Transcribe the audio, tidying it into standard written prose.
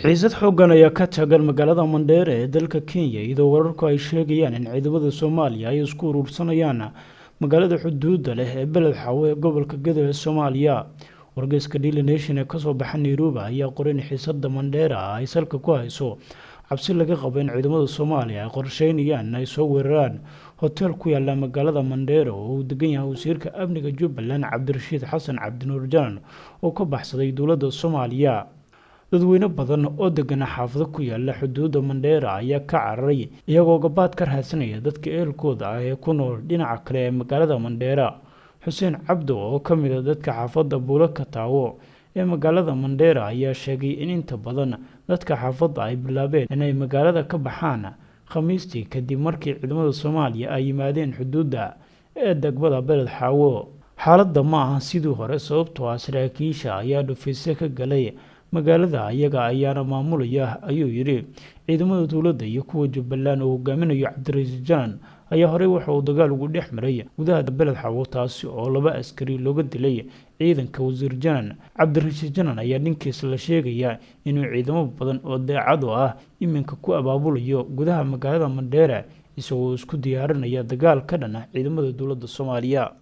xiisad xooggan ayaa ka taagan magaalada Mandheera ee dalka Kenya iyadoo wararku ay sheegayaan in ciidamada Soomaaliya ay isku urursanayaan magaalada xuduudda leh ee beled xawe ee gobolka Gedo ee Soomaaliya. Wargeyska Daily Nation ee ka soo baxa Nairobi ayaa qoray in xiisadda Mandheera ay salka ku hayso cabsi laga qabo in ciidamada Soomaaliya ay qorsheynayaan inay soo weeraraan hotel ku yaala magaalada Mandheera oo uu degan yahay wasiirka amniga Jubbaland Cabdirashiid Xasan Cabdinuur Jaan oo ka baxsaday dowladda Soomaaliya. dadweyne badan oo degan xaafado ku yaala xuduudda Mandheera ayaa ka cararay iyagoo gabaad ka raadsanaya dadka ehelkooda ah ee ku nool dhinaca kale ee magaalada Mandheera. Xuseen Cabdo oo ka mid ah dadka xaafadda Buulo ka taawo ee magaalada Mandheera ayaa sheegay in inta badan dadka xaafadda ay bilaabeen inay magaalada ka baxaan Khamiistii kadib markii ciidamada Soomaaliya ay yimaadeen xuduudda ee degmada beled xawo. xaaladda ma aha sidii hore sababtoo ah saraakiisha ayaa dhufaysyo ka galay magaalada ayaga ayaana maamulaya ayuu yiri. ciidamada dowladda iyo kuwa Jubbaland oo hogaaminayo Cabdirashiid Jaan ayaa horey waxa uu dagaal ugu dhex maray gudaha beled xawo taasi oo 2 askari looga dilay ciidanka wasiir Jaan. Cabdirashiid Jaan ayaa ninkiisa la sheegaya inuu ciidamo badan oo daacad ah iminka ku abaabulayo gudaha magaalada Mandheera isagoo isku diyaarinaya dagaal ka dhan ah ciidamada dowladda Soomaaliya.